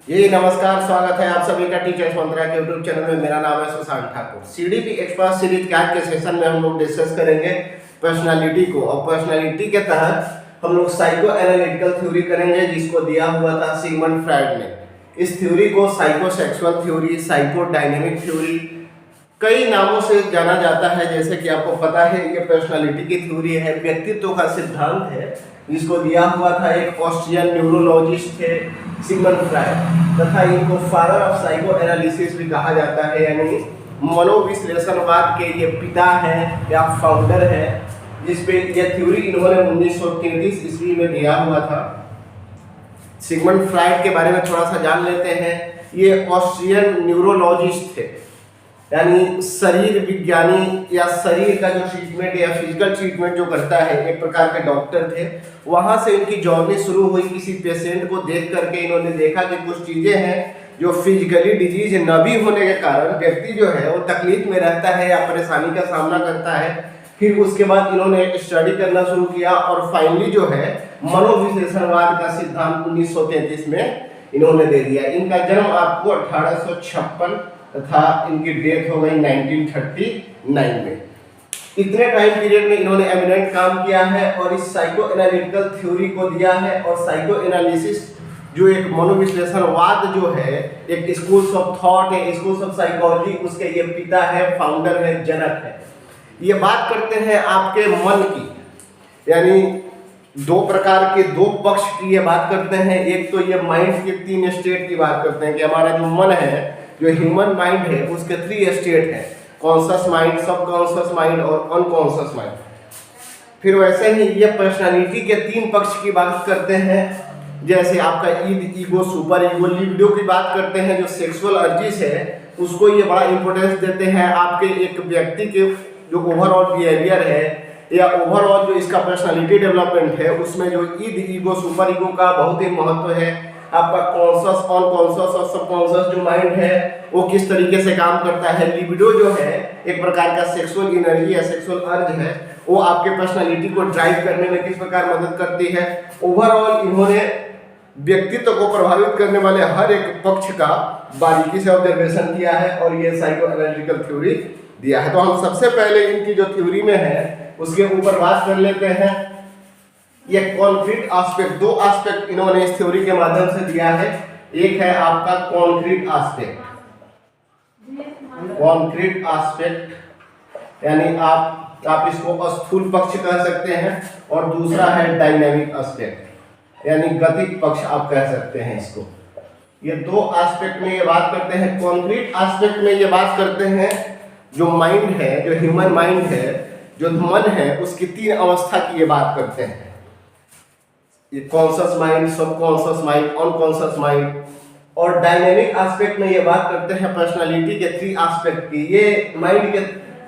जी नमस्कार, स्वागत है आप सभी का टीचर्स मंत्रा के यूट्यूब चैनल में। मेरा नाम है Sushant Thakur. CDP expert series के आज के सेशन में हम लोग डिस्कस करेंगे पर्सनालिटी को, और पर्सनालिटी के तहत हम लोग साइको एनालिटिकल थ्योरी करेंगे जिसको दिया हुआ था सिगमंड फ्रायड ने। इस थ्योरी को साइकोसेक्सुअल थ्योरी, साइकोडायनेमिक थ्योरी कई नामों से जाना जाता है। जैसे कि आपको पता है ये पर्सनालिटी की थ्योरी है, व्यक्तित्व का सिद्धांत है, जिसको दिया हुआ था एक ऑस्ट्रियन न्यूरोलॉजिस्ट थे सिगमंड फ्रायड, तथा इनको फादर ऑफ साइको एनालिसिस भी कहा जाता है, यानी मनोविश्लेषणवाद के ये पिता हैं या फाउंडर है, जिसपे यह थ्योरी इन्होंने 1933 ईस्वी में दिया हुआ था। सिगमंड फ्रायड के बारे में थोड़ा सा जान लेते हैं। ये ऑस्ट्रियन न्यूरोलॉजिस्ट थे, यानी शरीर विज्ञानी या शरीर का जो ट्रीटमेंट या फिजिकल ट्रीटमेंट जो करता है, एक प्रकार के डॉक्टर थे। वहां से इनकी जर्नी शुरू हुई। किसी पेशेंट को देख करके इन्होंने देखा कि कुछ चीजें हैं जो फिजिकली डिजीज न भी होने के कारण व्यक्ति जो है वो तकलीफ में रहता है या परेशानी का सामना करता है। फिर उसके बाद इन्होंने स्टडी करना शुरू किया और फाइनली जो है मनोविश्लेषणवाद का सिद्धांत 1933 में इन्होंने दे दिया। इनका जन्म आपको 1856 तथा इनकी डेथ हो गई 1939 में। इतने टाइम पीरियड में इन्होंने एमिनेंट काम किया है और इस साइको एनालिटिकल थ्योरी को दिया है। और साइको एनालिसिस जो एक मनोविश्लेषणवाद जो है, एक स्कूल्स ऑफ थॉट है, स्कूल्स ऑफ साइकोलॉजी, उसके ये पिता है, फाउंडर है, जनक है। ये बात करते हैं आपके मन की, यानी दो प्रकार के दो पक्ष की ये बात करते हैं। एक तो ये माइंड के 3 स्टेट की बात करते हैं कि हमारा जो मन है, जो ह्यूमन माइंड है, उसके 3 स्टेट है, कॉन्शियस माइंड, सबकॉन्शियस माइंड और अनकॉन्शियस माइंड। फिर वैसे ही ये पर्सनालिटी के 3 पक्ष की बात करते हैं, जैसे आपका Eid, ego, super ego, libido की बात करते हैं। जो सेक्सुअल अर्जिस है उसको ये बड़ा इंपॉर्टेंस देते हैं। आपके एक व्यक्ति के जो ओवरऑल बिहेवियर है या ओवरऑल जो इसका पर्सनालिटी डेवलपमेंट है, उसमें जो ईद, ईगो, सुपर ईगो का बहुत ही महत्व है। आपका कॉन्शियस, अनकॉन्शियस और सबकॉन्शियस जो माइंड है वो किस तरीके से काम करता है। लिबिडो जो है एक प्रकार का सेक्सुअल एनर्जी या सेक्सुअल अर्ज है, वो आपके पर्सनालिटी को ड्राइव करने में किस प्रकार मदद करती है। ओवरऑल इन्होंने व्यक्तित्व को प्रभावित करने वाले हर एक पक्ष का बारीकी से ऑब्जर्वेशन किया है और ये साइको एनालिटिकल थ्योरी दिया है। तो हम सबसे पहले इनकी जो थ्योरी में है उसके ऊपर बात कर लेते हैं। ये कॉन्क्रीट एस्पेक्ट, 2 एस्पेक्ट इन्होंने इस थ्योरी के माध्यम से दिया है। एक है आपका कॉन्क्रीट एस्पेक्ट, कॉन्क्रीट एस्पेक्ट यानी आप इसको स्थूल पक्ष कह सकते हैं, और दूसरा है डायनामिक एस्पेक्ट यानी गतिक पक्ष आप कह सकते हैं इसको। ये 2 एस्पेक्ट में ये बात करते हैं। कॉन्क्रीट एस्पेक्ट में ये बात करते हैं जो माइंड है, जो ह्यूमन माइंड है, जो मन है, उसकी 3 अवस्था की ये बात करते हैं। ये conscious mind, subconscious mind, unconscious mind. और डायनेमिक एस्पेक्ट में ये बात करते हैं पर्सनालिटी के 3 एस्पेक्ट की। ये माइंड के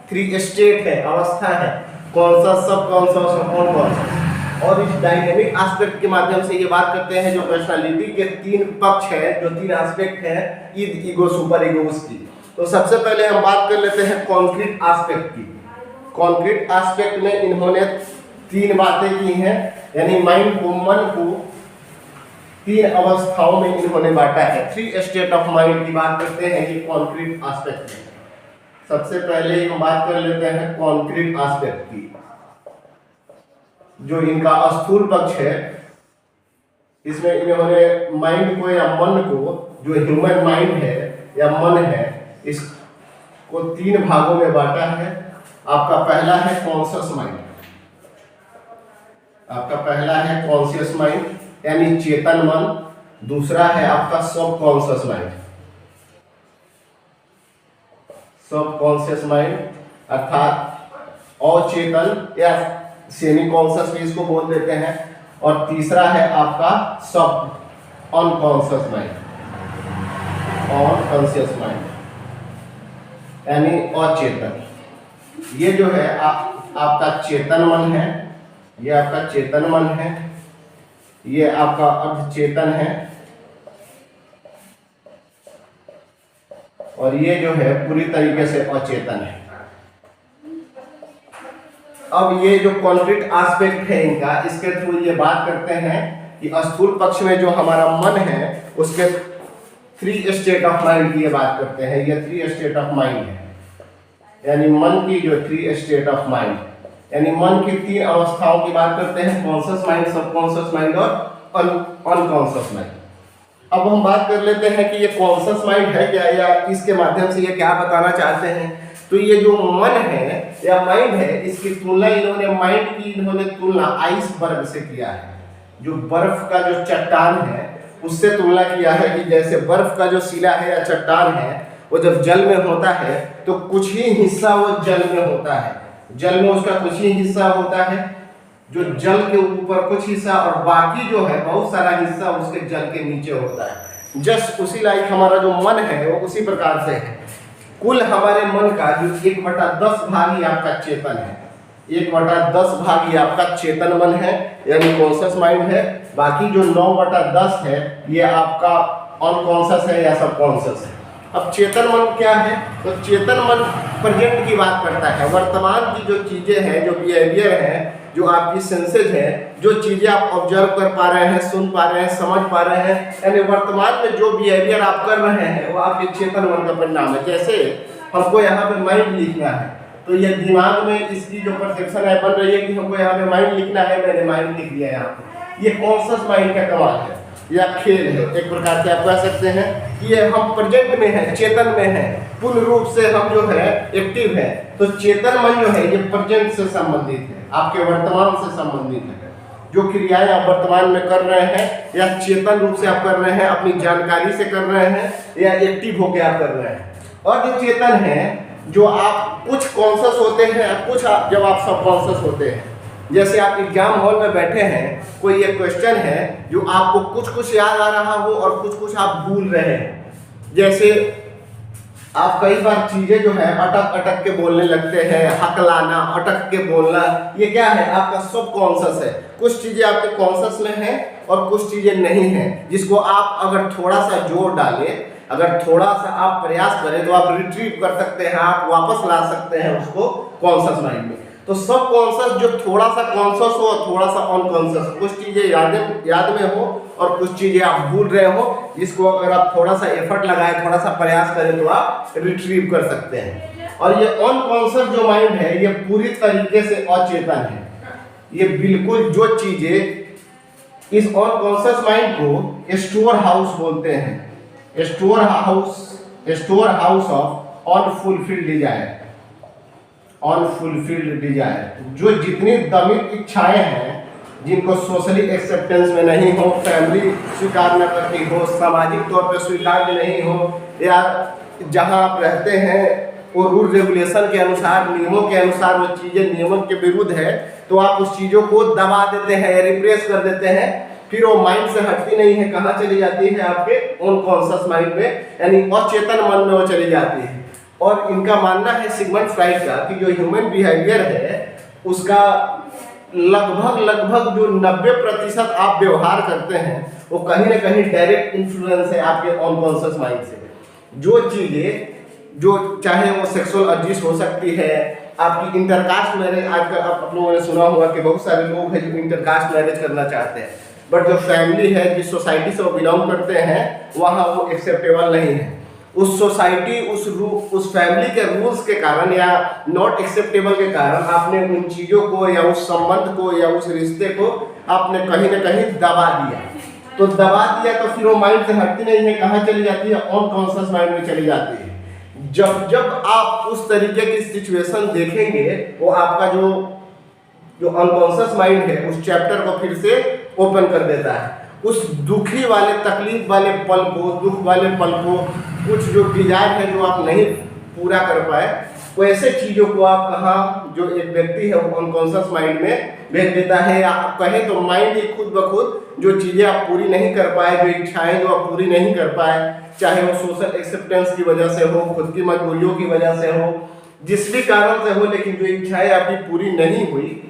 3 स्टेट है, अवस्था है, कॉन्शियस, सबकॉन्शियस और अनकॉन्शियस। और इस डायनेमिक एस्पेक्ट के माध्यम से ये बात करते हैं जो पर्सनालिटी के 3 पक्ष है, जो 3 एस्पेक्ट है, ईद, ईगो, सुपर ईगो, उसकी। तो सबसे पहले हम बात कर लेते हैं कॉन्क्रीट एस्पेक्ट की। कॉन्क्रीट एस्पेक्ट में इन्होंने 3 बातें की हैं, यानी माइंड को, मन को 3 अवस्थाओं में इन्होंने बांटा है। 3 स्टेट ऑफ माइंड की बात करते हैं ये कॉन्क्रीट एस्पेक्ट में। सबसे पहले हम बात कर लेते हैं कॉन्क्रीट एस्पेक्ट की। जो इनका स्थूल पक्ष है, इसमें इन्होंने माइंड को या मन को, जो ह्यूमन माइंड है या मन है, इसको 3 भागों में बांटा है। आपका पहला है कॉन्शियस माइंड, आपका पहला है कॉन्शियस माइंड यानी चेतन मन। दूसरा है आपका सबकॉन्शियस माइंड, सबकॉन्शियस माइंड अर्थात अचेतन या सेमी कॉन्शियस भी इसको बोल देते हैं। और तीसरा है आपका सब अनकॉन्शियस माइंड, अनकॉन्शियस माइंड यानी अचेतन। ये जो है आपका चेतन मन है, ये आपका चेतन मन है, ये आपका अर्धचेतन है, और ये जो है पूरी तरीके से अचेतन है। अब ये जो कॉन्क्रीट एस्पेक्ट है इनका, इसके थ्रू ये बात करते हैं कि स्थूल पक्ष में जो हमारा मन है उसके थ्री स्टेट ऑफ माइंड की ये बात करते हैं। ये थ्री स्टेट ऑफ माइंड है, यानी मन की जो थ्री स्टेट ऑफ माइंड, यानी मन की तीन अवस्थाओं की बात करते हैं, कॉन्शियस माइंड, सबकॉन्शियस माइंड और अनकॉन्शियस माइंड। अब हम बात कर लेते हैं कि ये कॉन्शियस माइंड है क्या, या इसके माध्यम से ये क्या बताना चाहते हैं। तो ये जो मन है या माइंड है, इसकी तुलना इन्होंने तुलना आइसबर्ग से किया है। जो बर्फ का जो चट्टान है उससे तुलना किया है कि जैसे बर्फ का जो शिला है या चट्टान है वो जब जल में होता है तो कुछ ही हिस्सा वो जल में होता है, जल में उसका कुछ ही हिस्सा होता है, जो जल के ऊपर कुछ हिस्सा, और बाकी जो है बहुत सारा हिस्सा उसके जल के नीचे होता है। जस्ट उसी लाइक हमारा जो मन है वो उसी प्रकार से है। कुल हमारे मन का जो 1/10 भाग ही आपका चेतन है, 1/10 भाग ही आपका चेतन मन है, यानी कॉन्शियस माइंड है। बाकी जो 9/10 है ये आपका अनकॉन्शियस है या सबकॉन्शियस है। अब चेतन मन क्या है, तो चेतन मन प्रेजेंट की बात करता है, वर्तमान की जो चीजें हैं, जो बिहेवियर है, जो आपकी सेंसेज है, जो चीजें आप ऑब्जर्व कर पा रहे हैं, सुन पा रहे हैं, समझ पा रहे हैं, यानी वर्तमान में जो बिहेवियर आप कर रहे हैं वो आपके चेतन मन का परिणाम है। जैसे हमको यहाँ पे माइंड लिखना है तो ये दिमाग में इसकी जो परसेप्शन है बन रही है कि हमको यहाँ पे माइंड लिखना है, मैंने माइंड लिख दिया यहाँ पे। ये कॉन्शियस माइंड का कमाल है या खेल है, एक प्रकार से आप कह सकते हैं कि ये हम प्रेजेंट में हैं, चेतन में हैं, पूर्ण रूप से हम जो है एक्टिव है। तो चेतन मन जो है ये प्रेजेंट से संबंधित है, आपके वर्तमान से संबंधित है। जो क्रियाएं आप वर्तमान में कर रहे हैं या चेतन रूप से आप कर रहे हैं, अपनी जानकारी से कर रहे हैं या एक्टिव होकर आप कर रहे हैं। और जो चेतन है, जो आप कुछ कॉन्शियस होते हैं, कुछ जब आप सबकॉन्शियस होते हैं। जैसे आप एग्जाम हॉल में बैठे हैं, कोई एक क्वेश्चन है जो आपको कुछ कुछ याद आ रहा हो और कुछ कुछ आप भूल रहे हैं। जैसे आप कई बार चीजें जो है अटक अटक के बोलने लगते हैं, हकलाना, अटक के बोलना, ये क्या है, आपका सबकॉन्शियस है। कुछ चीजें आपके कॉन्शियस में हैं और कुछ चीजें नहीं हैं, जिसको आप अगर थोड़ा सा जोर डालें, अगर थोड़ा सा आप प्रयास करें तो आप रिट्रीव कर सकते हैं, आप वापस ला सकते हैं उसको कॉन्शियस माइंड में। तो सब कॉन्शियस जो थोड़ा सा कॉन्शियस हो और थोड़ा सा अनकॉन्शियस, कुछ चीजें याद में हो और कुछ चीजें आप भूल रहे हो, जिसको अगर आप थोड़ा सा एफर्ट लगाए, थोड़ा सा प्रयास करें तो आप रिट्रीव कर सकते हैं। और ये अनकॉन्शियस जो माइंड है ये पूरी तरीके से अचेतन है। ये बिल्कुल जो चीजें, इस अनकॉन्शियस माइंड को स्टोर हाउस बोलते हैं, store house of unfulfilled Dzire, unfulfilled Dzire. जो जितनी दमित इच्छाएं हैं, जिनको सोशली एक्सेप्टेंस में नहीं हो, फैमिली स्वीकार न करती हो, सामाजिक तौर पर स्वीकार नहीं हो, या जहां आप रहते हैं वो रूल रेगुलेशन के अनुसार, नियमों के अनुसार वो चीज़ें नियमों के विरुद्ध है, तो आप उस चीज़ों को दबा देते हैं, रिप्रेस कर देते हैं। फिर वो माइंड से हटती नहीं है, कहाँ चली जाती है, आपके अनकॉन्शियस माइंड में, यानी अचेतन मन में वो चली जाती है। और इनका मानना है सिगमंड फ्राइड का कि जो ह्यूमन बिहेवियर है उसका लगभग जो 90% आप व्यवहार करते हैं वो कहीं ना कहीं डायरेक्ट इन्फ्लुएंस है आपके अनकॉन्शियस माइंड से। जो चीज़ें, जो चाहे वो सेक्सुअल अब्यूज हो सकती है, आपकी इंटरकास्ट मैरिज, आजकल आप लोगों ने सुना होगा कि बहुत सारे लोग हैं जो इंटरकास्ट मैरिज करना चाहते हैं, बट जो फैमिली है, जिस सोसाइटी से वो बिलोंग करते हैं, वहाँ वो एक्सेप्टेबल नहीं है। उस सोसाइटी, उस फैमिली के रूल्स के कारण या नॉट एक्सेप्टेबल के कारण आपने उन चीज़ों को या उस संबंध को या उस रिश्ते को आपने कहीं ना कहीं दबा दिया। तो दबा दिया तो फिर वो माइंड से हटती नहीं है, कहाँ चली जाती है, अनकॉन्शियस माइंड में चली जाती है। जब आप उस तरीके की सिचुएशन देखेंगे, वो आपका जो अनकॉन्शियस माइंड है उस चैप्टर को फिर से ओपन कर देता है। उस दुखी वाले, तकलीफ वाले पल को, दुख वाले पल को, कुछ जो डिजायर है जो आप नहीं पूरा कर पाए, वैसे चीज़ों को आप कहाँ, जो एक व्यक्ति है वो अनकॉन्शियस माइंड में भेज देता है। आप कहें तो माइंड ही खुद ब खुद जो चीज़ें आप पूरी नहीं कर पाए, जो इच्छाएं जो आप पूरी नहीं कर पाए, चाहे वो सोशल एक्सेप्टेंस की वजह से हो, खुद की मजबूरियों की वजह से हो, जिस भी कारण से हो, लेकिन जो इच्छाएं आपकी पूरी नहीं हुई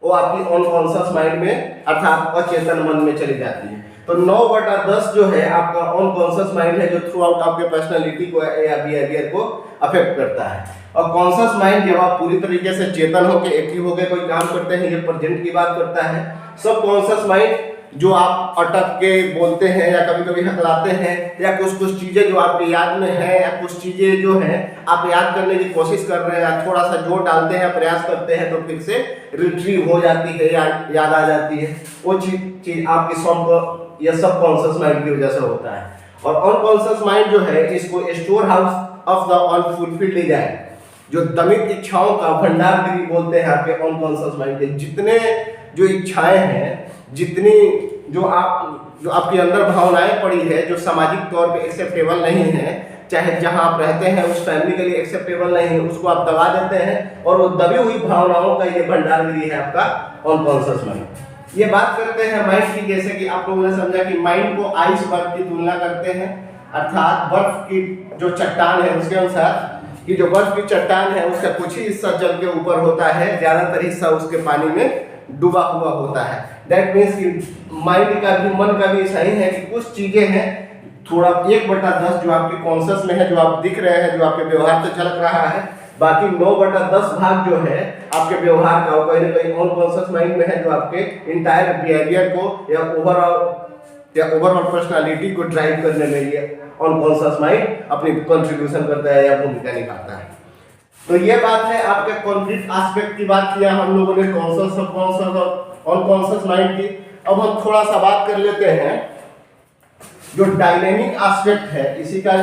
वो आपकी अनकॉन्शियस माइंड में अर्थात अचेतन मन में चली जाती है। तो 9/10 जो है आपका अनकॉन्शियस माइंड है, जो थ्रू आउट आपके पर्सनैलिटी को या बिहेवियर को अफेक्ट करता है। और कॉन्शियस माइंड जब आप पूरी तरीके से चेतन होकर एक्टिव होकर कोई काम करते हैं, ये प्रेजेंट की बात करता है। सब कॉन्शियस माइंड जो आप अटक के बोलते हैं या कभी कभी हकलाते हैं, या कुछ कुछ चीज़ें जो आपके याद में है, या कुछ चीज़ें जो हैं आप याद करने की कोशिश कर रहे हैं या थोड़ा सा जोर डालते हैं, प्रयास करते हैं, तो फिर से रिट्रीव हो जाती है, याद आ जाती है। वो चीज़ आपकी सबकॉन्शियस माइंड की वजह से होता है। और अनकॉन्शियस माइंड जो है इसको store house of the unfulfilled Dzire, जो दमित इच्छाओं का भंडार गृह बोलते हैं आपके अनकॉन्शियस माइंड के। जितने जो इच्छाएं हैं, जितनी जो आपके अंदर भावनाएं पड़ी है, जो सामाजिक तौर पे एक्सेप्टेबल नहीं है, चाहे जहां आप रहते हैं उस फैमिली के लिए एक्सेप्टेबल नहीं है, उसको आप दबा देते हैं और वो दबी हुई भावनाओं का ये भंडार गृह है आपका अनकॉन्शियस माइंड। ये बात करते हैं माइंड की, जैसे कि आप लोगों ने समझा कि माइंड को आइसबर्ग की तुलना करते हैं, अर्थात बर्फ की जो चट्टान है उसके अनुसार कि जो बर्फ की चट्टान है उसका कुछ ही हिस्सा जल के ऊपर होता है, ज्यादातर हिस्सा उसके पानी में डूबा हुआ होता है। दैट मीन्स कि माइंड का भी, मन का भी ऐसा ही है कि कुछ चीजें हैं थोड़ा 1/10 जो आपके कॉन्शियस में है, जो आप दिख रहे हैं, जो आपके व्यवहार से झलक रहा है, बाकी 9/10 भाग जो है आपके व्यवहार का कहीं ना कहीं अनकॉन्शियस माइंड में है, जो आपके इंटायर बिहेवियर को या ओवरऑल पर्सनालिटी को ड्राइव करने में ये अनकॉन्शियस माइंड अपनी कंट्रीब्यूशन करता है या भूमिका निभाता है। तो ये बात है आपके कॉन्फ्लिक्ट एस्पेक्ट की बात किया हम लोगों ने, कॉन्शियस, सबकॉन्शियस और अनकॉन्शियस माइंड की। अब हम थोड़ा सा बात कर लेते हैं जो डायनेमिक एस्पेक्ट है, इसी का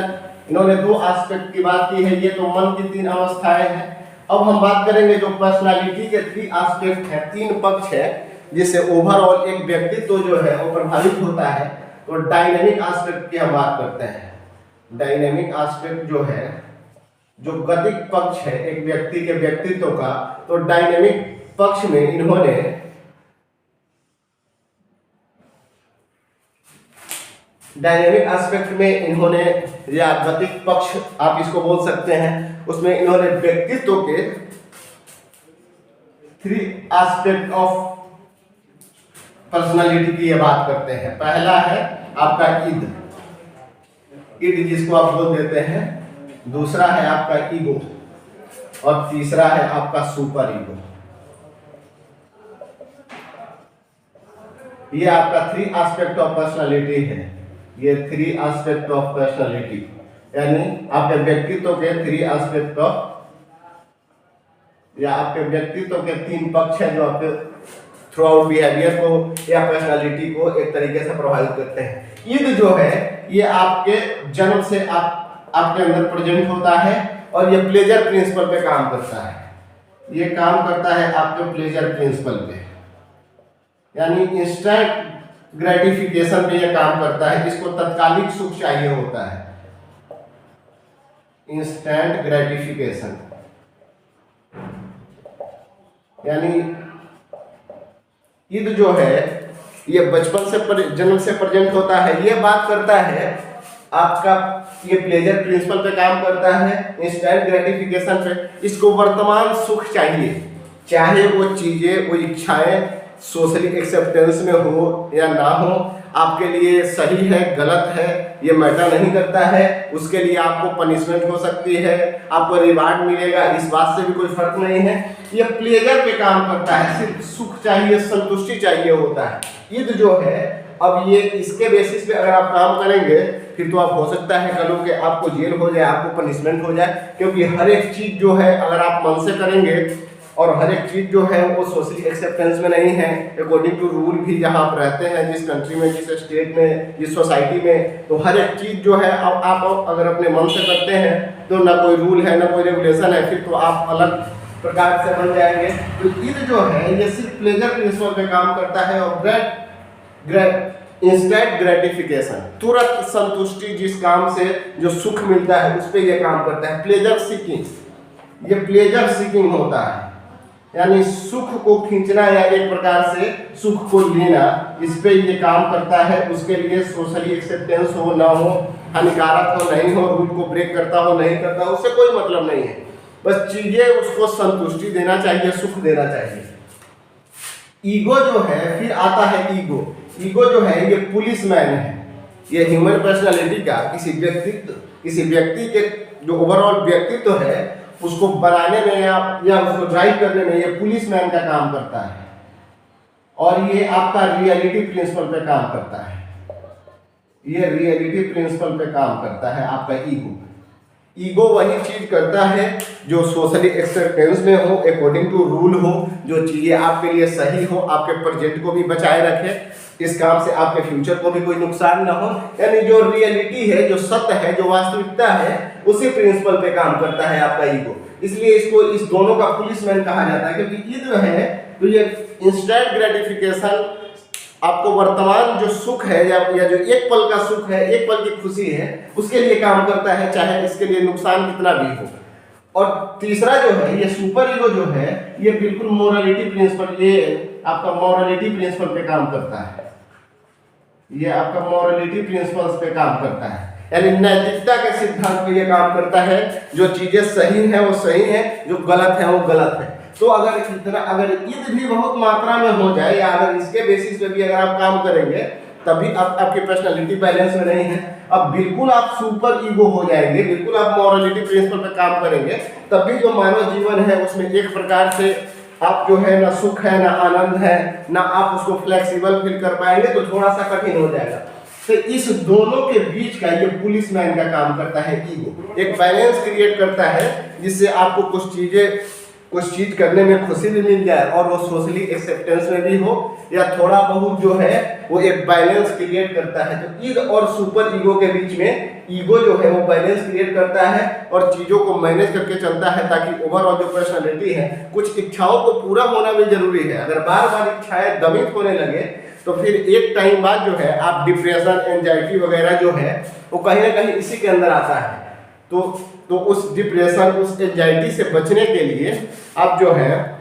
इन्होंने 2 एस्पेक्ट की बात की है, ये तो मन की 3 अवस्थाएं हैं। अब हम बात करेंगे जो पर्सनालिटी के 3 एस्पेक्ट है, 3 पक्ष है, जिससे ओवरऑल एक व्यक्तित्व जो है वो प्रभावित होता है। तो डायनेमिक एस्पेक्ट की हम बात करते हैं। डायनेमिक एस्पेक्ट जो है, जो गतिक पक्ष है एक व्यक्ति के व्यक्तित्व का, तो डायनेमिक पक्ष में इन्होंने डायनेमिक एस्पेक्ट में इन्होंने, या गतिक पक्ष आप इसको बोल सकते हैं, उसमें इन्होंने व्यक्तित्व के 3 एस्पेक्ट ऑफ पर्सनालिटी की ये बात करते हैं। पहला है आपका ईद जिसको आप बोल देते हैं, दूसरा है आपका ईगो, और तीसरा है आपका सुपर ईगो। ये आपका 3 एस्पेक्ट ऑफ पर्सनालिटी है। ये 3 एस्पेक्ट ऑफ पर्सनालिटी, यानी आपके व्यक्तित्व के 3 एस्पेक्ट ऑफ, या आपके व्यक्तित्व के 3 पक्ष है जो आपके थ्रू आउट बिहेवियर को या पर्सनालिटी को एक तरीके से प्रभावित करते हैं। ईद जो है ये आपके जन्म से आपके अंदर प्रेजेंट होता है, और ये प्लेजर प्रिंसिपल पे काम करता है। ये काम करता है आपके प्लेजर प्रिंसिपल पे, यानी इंस्टेंट ग्रेटिफिकेशन पे ये काम करता है। इसको तत्कालिक सुख चाहिए होता है, इंस्टेंट ग्रेटिफिकेशन, यानी ईद जो है ये बचपन से जन्म से प्रेजेंट होता है। ये बात करता है आपका, ये प्लेजर प्रिंसिपल पे काम करता है, इंस्टेंट ग्रेटिफिकेशन पे। इसको वर्तमान सुख चाहिए, चाहे वो चीजें, वो इच्छाएं सोशली एक्सेप्टेंस में हो या ना हो, आपके लिए सही है गलत है ये मैटर नहीं करता है। उसके लिए आपको पनिशमेंट हो सकती है, आपको रिवार्ड मिलेगा, इस बात से भी कोई फर्क नहीं है। ये प्लेजर पे काम करता है, सिर्फ सुख चाहिए, संतुष्टि चाहिए होता है। ईद जो है, अब ये इसके बेसिस पे अगर आप काम करेंगे फिर तो आप हो सकता है कल के आपको जेल हो जाए, आपको पनिशमेंट हो जाए, क्योंकि हर एक चीज जो है अगर आप मन से करेंगे और हर एक चीज जो है वो सोशली एक्सेप्टेंस में नहीं है अकॉर्डिंग टू रूल भी, जहां आप रहते हैं, जिस कंट्री में, जिस स्टेट में, जिस सोसाइटी में, तो हर एक चीज जो है अब आप अगर अपने मन से करते हैं तो ना कोई रूल है ना कोई रेगुलेशन है, फिर तो आप अलग प्रकार से बन जाएंगे। तो ईद जो है ये सिर्फ प्लेजर प्रिंसिपल पे काम करता है, और इंस्टेंट ग्रेटिफिकेशन, तुरंत संतुष्टि, जिस काम से जो सुख मिलता है उस पर यह काम करता है। प्लेजर सीकिंग, ये प्लेजर सीकिंग होता है, यानी सुख को खींचना या एक प्रकार से सुख को लेना, इस पे ये काम करता है। उसके लिए सोशली एक्सेप्टेंस हो ना हो, हानिकारक हो नहीं हो, रूल को ब्रेक करता हो नहीं करता, उससे कोई मतलब नहीं है। बस चीजें उसको संतुष्टि देना चाहिए, सुख देना चाहिए। ईगो जो है, फिर आता है ईगो। ईगो जो है ये पुलिस मैन है, ये ह्यूमन पर्सनालिटी का किसी व्यक्ति के जो ओवरऑल व्यक्तित्व है उसको बनाने में या उसको ड्राइव करने में ये पुलिस मैन का काम करता है। और ये आपका रियलिटी प्रिंसिपल पे काम करता है। ये रियलिटी प्रिंसिपल पे काम करता है आपका ईगो। ईगो वही चीज करता है जो सोशली एक्सेप्टेंस में हो, अकॉर्डिंग टू रूल हो, जो चीजें आपके लिए सही हो, आपके प्रेजेंट को भी बचाए रखे, इस काम से आपके फ्यूचर को भी कोई नुकसान ना हो। यानी जो रियलिटी है, जो सत्य है, जो वास्तविकता है, उसी प्रिंसिपल पे काम करता है आपका ईगो। इसलिए इसको इस दोनों का पुलिसमैन कहा जाता है, क्योंकि ये जो है तो ये इंस्टेंट ग्रेटिफिकेशन, आपको वर्तमान जो सुख है या जो एक पल का सुख है, एक पल की खुशी है, उसके लिए काम करता है, चाहे इसके लिए नुकसान कितना भी हो। और तीसरा जो है ये सुपर ईगो जो है, ये बिल्कुल मोरालिटी प्रिंसिपल, ये आपका मोरालिटी प्रिंसिपल पे काम करता है। ये आपका मोरालिटी प्रिंसिपल्स पे काम करता है, यानी नैतिकता के सिद्धांत पे ये काम करता है। जो चीजें सही है वो सही है, जो गलत है वो गलत है। तो अगर ईद भी बहुत मात्रा में हो जाए, या अगर इसके बेसिस पे भी अगर आप काम करेंगे, तभी आपकी पर्सनालिटी बैलेंस में नहीं है, अब बिल्कुल आप सुपर ईगो हो जाएंगे, बिल्कुल आप मोरालिटी प्रिंसिपल पे काम करेंगे, तभी जो मानव जीवन है उसमें एक प्रकार से आप जो है ना सुख है, ना आनंद है, ना आप उसको फ्लेक्सिबल फील कर पाएंगे, तो थोड़ा सा कठिन हो जाएगा। तो इस दोनों के बीच का ये पुलिसमैन का काम करता है ईगो। एक बैलेंस क्रिएट करता है जिससे आपको कुछ चीज करने में खुशी भी मिल जाए, और वो सोशली एक्सेप्टेंस में भी हो, या थोड़ा बहुत जो है वो एक बैलेंस क्रिएट करता है। तो ईद और सुपर ईगो के बीच में ईगो जो है वो बैलेंस क्रिएट करता है और चीजों को मैनेज करके चलता है, ताकि ओवरऑल जो पर्सनालिटी है, कुछ इच्छाओं को पूरा होना भी जरूरी है। अगर बार बार इच्छाएं दमित होने लगे तो फिर एक टाइम बाद जो है आप डिप्रेशन, एंजाइटी वगैरह जो है वो कहीं ना कहीं इसी के अंदर आता है। तो उस डिप्रेशन, उस एंजाइटी से बचने के लिए आप जो है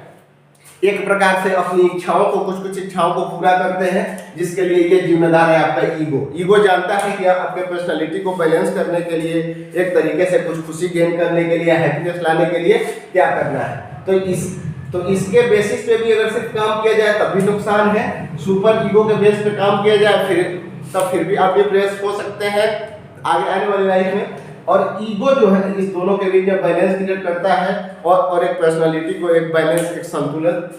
एक प्रकार से अपनी इच्छाओं को, कुछ इच्छाओं को पूरा करते हैं, जिसके लिए ये जिम्मेदार है आपका ईगो। ईगो जानता है कि आपके पर्सनालिटी को बैलेंस करने के लिए, एक तरीके से कुछ खुशी गेन करने के लिए, हैप्पीनेस लाने के लिए क्या करना है। तो इसके बेसिस पे भी अगर सिर्फ काम किया जाए तब भी नुकसान है, सुपर ईगो के बेस पे काम किया जाए फिर भी आप डिप्रेस हो सकते हैं आगे आने वाली लाइफ में। और ईगो जो है इस दोनों के बीच में बैलेंस क्रिएट करता है, और एक पर्सनालिटी को एक बैलेंस, एक संतुलन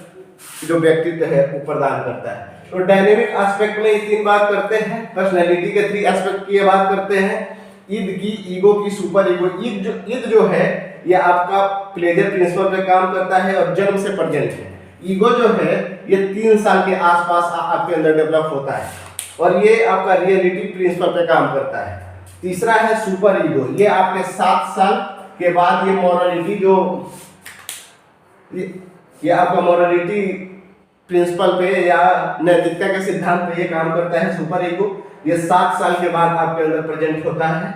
जो व्यक्तित्व है वो प्रदान करता है। तो डायनेमिक एस्पेक्ट में 3 बात करते हैं, पर्सनालिटी के 3 एस्पेक्ट की बात करते हैं, ईद की, ईगो की, सुपर ईगो। ईद जो है ये आपका प्लेजर प्रिंसिपल पे काम करता है और जन्म से प्रेजेंट है। ईगो जो है ये 3 साल के आसपास आपके अंदर डेवलप होता है, और ये आपका रियलिटी प्रिंसिपल पे काम करता है। तीसरा है सुपर ईगो, ये आपके 7 साल के बाद ये मोरालिटी जो ये आपका मोरालिटी प्रिंसिपल पे या नैतिकता के सिद्धांत पे ये काम करता है। सुपर ईगो ये 7 साल के बाद आपके अंदर प्रेजेंट होता है।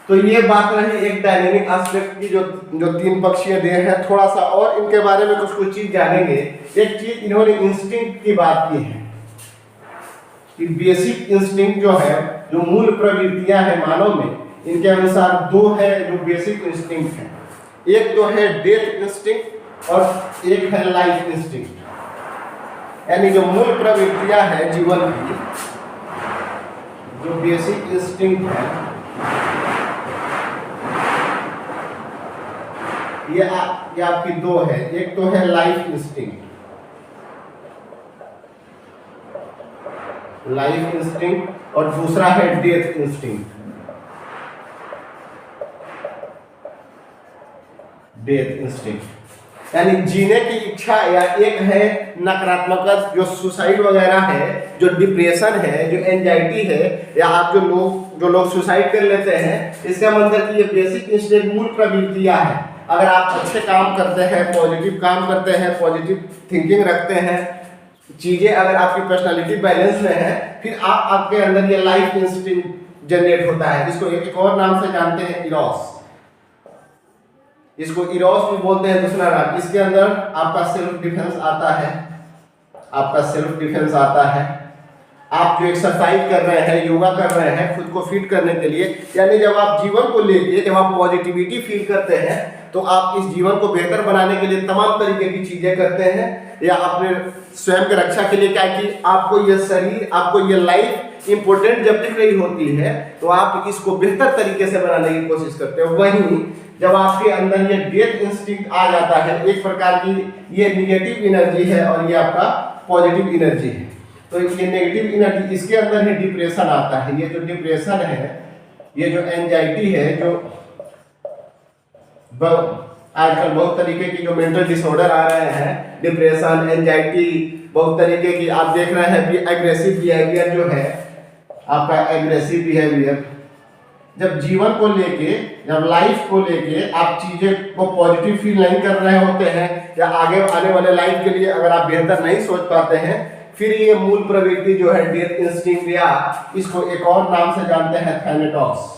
तो ये बात रही एक डायनेमिक एस्पेक्ट की, जो 3 पक्षीय देह है। थोड़ा सा और इनके बारे में कुछ चीज जानेंगे। एक चीज इन्होंने इंस्टिंक्ट की बात की है कि बेसिक इंस्टिंक्ट जो है, जो मूल प्रवृत्तियां हैं मानव में, इनके अनुसार 2 है जो बेसिक इंस्टिंक्ट है। एक तो है डेथ इंस्टिंक्ट और एक है लाइफ इंस्टिंक्ट। यानी जो मूल प्रवृत्तियां हैं जीवन की, जो बेसिक इंस्टिंक्ट है, ये आपकी 2 है। एक तो है लाइफ इंस्टिंक्ट, और दूसरा है डेथ इंस्टिंक्ट। यानी जीने की इच्छा, या एक है नकारात्मक जो सुसाइड वगैरह है, जो डिप्रेशन है, जो एंजाइटी है, या आप जो लोग सुसाइड कर लेते हैं, इसका मतलब कि ये बेसिक इंस्टिंक्ट मूल प्रवृत्तियां हैं। अगर आप अच्छे काम करते हैं, पॉजिटिव काम करते हैं, पॉजिटिव थिंकिंग रखते हैं, चीजें अगर आपकी पर्सनालिटी बैलेंस में है, फिर आपके अंदर ये लाइफ इंस्टिंक्ट जनरेट होता है। इसको एक और नाम से जानते हैं, इरोस। इसको इरोस भी बोलते हैं दूसरा नाम। इसके अंदर आपका सेल्फ डिफेंस आता है। आप जो एक्सरसाइज कर रहे हैं, योगा कर रहे हैं खुद को फिट करने के लिए, यानी जब आप जीवन को लेके, जब आप पॉजिटिविटी फील करते हैं, तो आप इस जीवन को बेहतर बनाने के लिए तमाम तरीके की चीजें करते हैं, या अपने स्वयं की रक्षा के लिए। क्या कि आपको ये शरीर, आपको ये लाइफ इंपॉर्टेंट जब दिख रही होती है, तो आप इसको बेहतर तरीके से बनाने की कोशिश करते हो। वहीं जब आपके अंदर ये डेथ इंस्टिंक्ट आ जाता है, एक प्रकार की ये निगेटिव एनर्जी है, और ये आपका पॉजिटिव एनर्जी है। तो ये नेगेटिव एनर्जी, इसके अंदर ही डिप्रेशन आता है। ये जो डिप्रेशन है, ये जो एंजाइटी है, जो आजकल बहुत तरीके की जो मेंटल डिसऑर्डर आ रहे हैं, डिप्रेशन, एंजाइटी, बहुत तरीके की आप देख रहे हैं। एग्रेसिव बिहेवियर जो है आपका, एग्रेसिव बिहेवियर, जब जीवन को लेके, जब लाइफ को लेके आप चीजें को पॉजिटिव फील नहीं कर रहे होते हैं, या आगे आने वाले लाइफ के लिए अगर आप बेहतर नहीं सोच पाते हैं, फिर ये मूल प्रवृत्ति जो है डेथ इंस्टिंक्ट, या इसको एक और नाम से जानते हैं थैनेटॉस,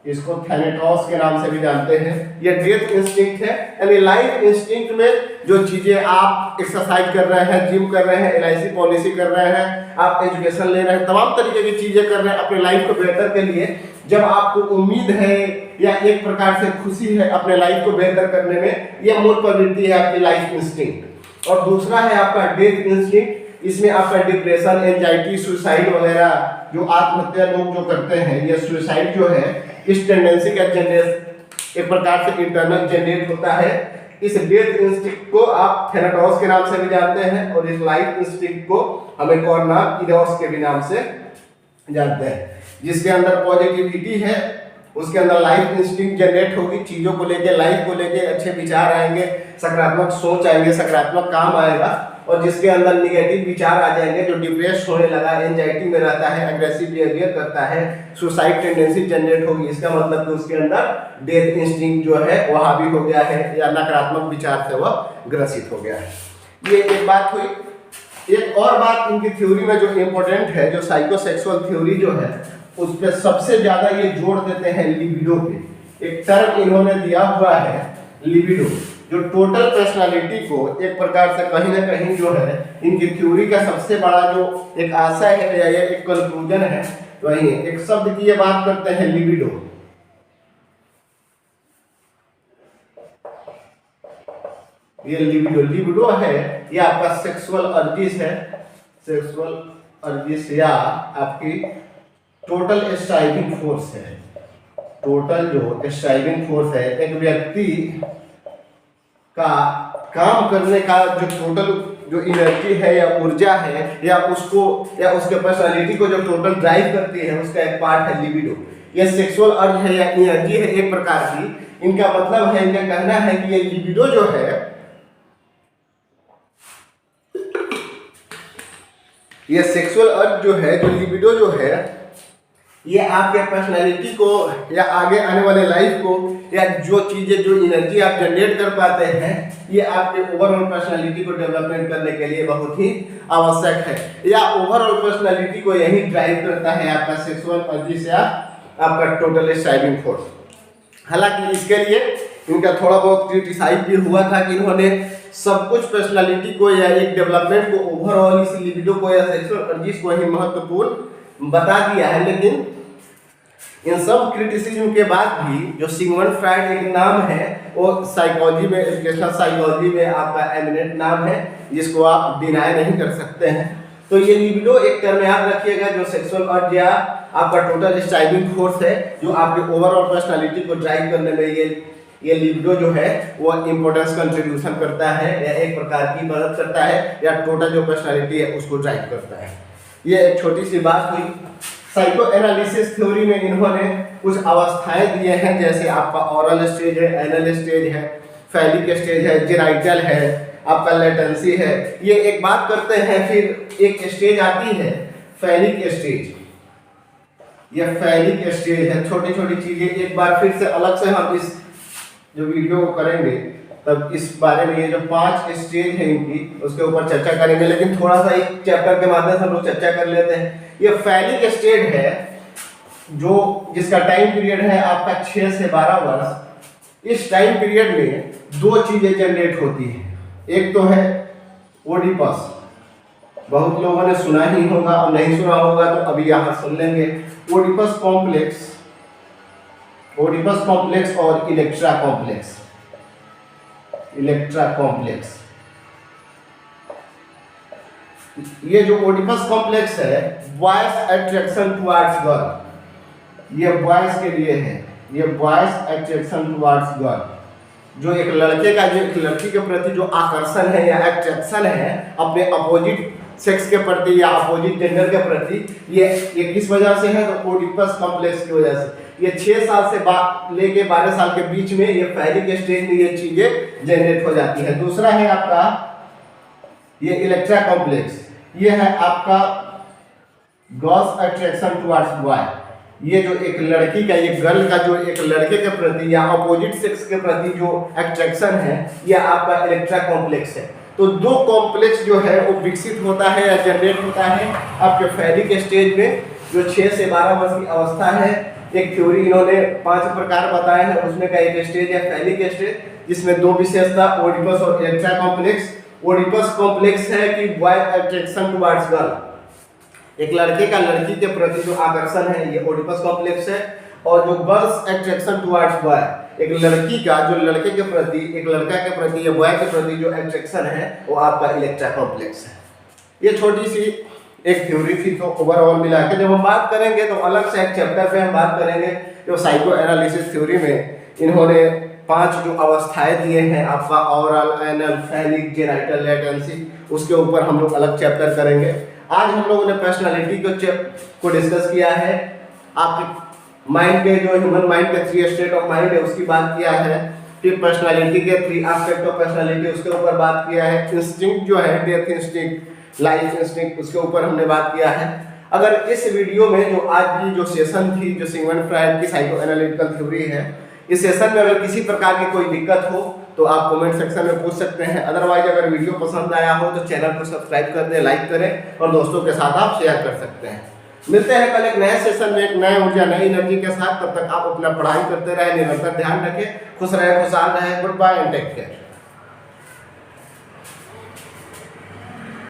इसको थैनेटॉस के नाम से भी जानते हैं। ये डेथ इंस्टिंक्ट है, यानी लाइफ इंस्टिंक्ट में जो चीजें आप एक्सरसाइज कर रहे हैं, जिम कर रहे हैं, LIC पॉलिसी कर रहे हैं, आप एजुकेशन ले रहे हैं, तमाम तरीके की चीजें कर रहे हैं अपने लाइफ को बेहतर के लिए, जब आपको उम्मीद है या एक प्रकार से खुशी है अपने लाइफ को बेहतर करने में, यह मूल प्रवृत्ति है आपकी लाइफ इंस्टिंक्ट। और दूसरा है आपका डेथ इंस्टिंक्ट। इसमें आपका डिप्रेशन, एंजाइटी, सुसाइड वगैरह, जो आत्महत्या लोग जो करते हैं, ये सुसाइड जो है इस टेंडेंसी का जनरेट एक प्रकार से इंटरनल जनरेट होता है। इस डेथ इंस्टिंक्ट को आप थैनेटॉस के नाम से भी जानते हैं, और इस लाइफ इंस्टिंक्ट को हमें कॉर्नाइडोस के भी नाम से जानते हैं। जिसके अंदर पॉजिटिविटी है, उसके अंदर लाइफ इंस्टिंक्ट जनरेट होगी, चीजों को लेके, लाइफ को लेके अच्छे विचार आएंगे, सकारात्मक सोच आएंगे, सकारात्मक काम आएगा। और जिसके अंदर निगेटिव विचार आ जाएंगे, जो डिप्रेस होने लगा, एंजाइटी में रहता है, एग्रेसिव बिहेवियर करता है, सुसाइड टेंडेंसी जनरेट होगी, इसका मतलब कि उसके अंदर डेथ इंस्टिंक्ट जो है वह हावी हो गया है, या नकारात्मक विचार से वह ग्रसित हो गया है। ये एक बात हुई। एक और बात इनकी थ्योरी में जो इम्पोर्टेंट है, जो साइकोसेक्सुअल थ्योरी जो है, उस पर सबसे ज्यादा ये जोड़ देते हैं लिबिडो पे। एक टर्म इन्होंने दिया हुआ है लिबिडो, जो टोटल पर्सनालिटी को एक प्रकार से कहीं ना कहीं जो है इनकी थ्योरी का सबसे बड़ा जो एक आशय है या ये एक कंक्लूजन है, वही एक शब्द की ये बात करते हैं लिबिडो। ये लिबिडो है, ये आपका सेक्सुअल अर्जिस है, सेक्सुअल अर्जिस, या आपकी टोटल स्ट्राइविंग फोर्स है। टोटल जो स्ट्राइविंग फोर्स है, एक व्यक्ति का काम करने का जो टोटल जो एनर्जी है या ऊर्जा है, या उसको या उसके पर्सनालिटी को जो टोटल ड्राइव करती है, उसका एक पार्ट है लिबिडो। ये सेक्सुअल अर्ज है या एनर्जी है एक प्रकार की। इनका मतलब है, इनका कहना है कि ये लिबिडो जो है, ये सेक्सुअल अर्ज जो है, जो लिबिडो जो है, ये आपके पर्सनालिटी को या आगे आने वाले लाइफ को, या जो चीजें, जो एनर्जी आप जनरेट कर पाते हैं, ये आपके ओवरऑल पर्सनालिटी को डेवलपमेंट करने के लिए बहुत ही आवश्यक है, या ओवरऑल पर्सनालिटी को यही ड्राइव करता है आपका सेक्सुअल अर्जिस या आपका टोटल स्ट्राइविंग फोर्स। हालांकि इसके लिए इनका थोड़ा बहुत क्रिटिसाइज भी हुआ था कि इन्होंने सब कुछ पर्सनालिटी को या एक डेवलपमेंट को, ओवरऑल इस लिबिडो को या सेक्सुअल अर्जिस को ही महत्वपूर्ण बता दिया है। लेकिन इन सब क्रिटिसिज्म के बाद भी जो सिगमंड फ्रायड एक नाम है, वो साइकोलॉजी में, एजुकेशनल साइकोलॉजी में आपका एमिनेंट नाम है, जिसको आप डिनाई नहीं कर सकते हैं। तो ये लिबिडो एक टर्म याद रखिएगा, जो सेक्सुअल अर्ज या आपका टोटल स्ट्राइविंग फोर्स है, जो आपके ओवरऑल पर्सनालिटी को ड्राइव करने में ये लिबिडो जो है वो इम्पोर्टेंस कंट्रीब्यूशन करता है, या एक प्रकार की मदद करता है, या टोटल जो पर्सनालिटी है उसको ड्राइव करता है। ये एक छोटी सी बात हुई। साइको एनालिसिस थ्योरी में इन्होंने कुछ अवस्थाएं दिए हैं, जैसे आपका ओरल स्टेज है, एनल स्टेज है, फैलिक स्टेज है, जेनाइटल है, आपका लेटेंसी है। ये एक बात करते हैं, फिर एक स्टेज आती है फैलिक स्टेज। ये फैलिक स्टेज है, छोटी छोटी चीजें। एक बार फिर से अलग से हम इस जो वीडियो को करेंगे तब इस बारे में, ये जो 5 स्टेज है इनकी, उसके ऊपर चर्चा करेंगे, लेकिन थोड़ा सा एक चैप्टर के माध्यम से हम लोग चर्चा कर लेते हैं। ये फैलिक स्टेज है, जो जिसका टाइम पीरियड है आपका 6 से 12 वर्ष। इस टाइम पीरियड में 2 चीजें जनरेट होती हैं। एक तो है ओडिपस, बहुत लोगों ने सुना ही होगा, और नहीं सुना होगा तो अभी यहाँ सुन लेंगे। ओडिपस कॉम्प्लेक्स, ओडिपस कॉम्प्लेक्स और इलेक्ट्रा कॉम्प्लेक्स। इलेक्ट्रा कॉम्प्लेक्स, ये जो ओडिपस कॉम्प्लेक्स है, बॉयज अट्रैक्शन टुवर्ड्स गर्ल, ये बॉयज के लिए है, ये बॉयज अट्रैक्शन टुवर्ड्स गर्ल। जो एक लड़के का जो एक लड़की के प्रति जो आकर्षण है या अट्रैक्शन है अपने अपोजिट सेक्स के प्रति या अपोजिट जेंडर के प्रति, ये किस वजह से है? तो ओडिपस कॉम्प्लेक्स की वजह से। ये 6 साल से लेके 12 साल के बीच में ये पहली के स्टेज में ये चीजें जनरेट हो जाती है। दूसरा है आपका ये इलेक्ट्रा कॉम्प्लेक्स, ये है आपका गॉस अट्रैक्शन टुवर्ड्स बॉय। ये जो एक लड़की का, ये गर्ल का जो एक लड़के के प्रति या अपोजिट सेक्स के प्रति जो अट्रैक्शन है, ये आपका इलेक्ट्रा कॉम्प्लेक्स है। तो दो कॉम्प्लेक्स जो है वो विकसित होता है या जनरेट होता है आपके फैलिक स्टेज में, जो 6 से 12 वर्ष की अवस्था है। एक थ्योरी इन्होंने 5 प्रकार बताए हैं, उसमें का एक स्टेज है फैलिक स्टेज, जिसमें 2 विशेषता ओडिपस और इलेक्ट्रा कॉम्प्लेक्स। ओडिपस कॉम्प्लेक्स है कि बॉय अट्रैक्शन टुवर्ड्स गर्ल, एक लड़के का लड़की के प्रति जो आकर्षण है ये ओडिपस कॉम्प्लेक्स है। और जो गर्ल्स अट्रैक्शन टुवर्ड्स बॉय, एक लड़की का जो लड़के के प्रति, एक लड़का के प्रति या बॉय के प्रति जो अट्रैक्शन है वो आपका इलेक्ट्रा कॉम्प्लेक्स है। ये छोटी सी एक थ्योरी थी, तो ओवरऑल मिला के जब हम बात करेंगे तो अलग से एक चैप्टर पे हम बात करेंगे। जो साइको एनालिसिस थ्योरी में इन्होंने 5 जो अवस्थाएं दिए हैं आपका oral, anal, phallic, genital, latency, उसके ऊपर हम लोग अलग चैप्टर करेंगे। आज हम लोगों ने पर्सनालिटी को डिस्कस किया है, आपके माइंड के जो ह्यूमन माइंड के 3 स्टेट ऑफ माइंड है उसकी बात किया है। फिर पर्सनालिटी के 3 एस्पेक्ट ऑफ पर्सनालिटी उसके ऊपर बात किया है। इंस्टिंक्ट जो है, डेथ इंस्टिंक्ट, लाइफ इंस्टिंक्ट, उसके ऊपर हमने बात किया है। अगर इस वीडियो में जो आज की जो सेशन थी, जो सिगमंड फ्रायड की साइको एनालिटिकल थ्योरी है, इस सेशन में अगर किसी प्रकार की कोई दिक्कत हो तो आप कमेंट सेक्शन में पूछ सकते हैं। अदरवाइज अगर वीडियो पसंद आया हो तो चैनल को सब्सक्राइब कर दें, लाइक करें और दोस्तों के साथ आप शेयर कर सकते हैं। मिलते हैं कल एक नए सेशन में, एक नए ऊर्जा, नई एनर्जी के साथ। तब तक आप अपना पढ़ाई करते रहे, निरंतर ध्यान रखें, खुश रहे, खुशहाल रहे। Good bye and take care.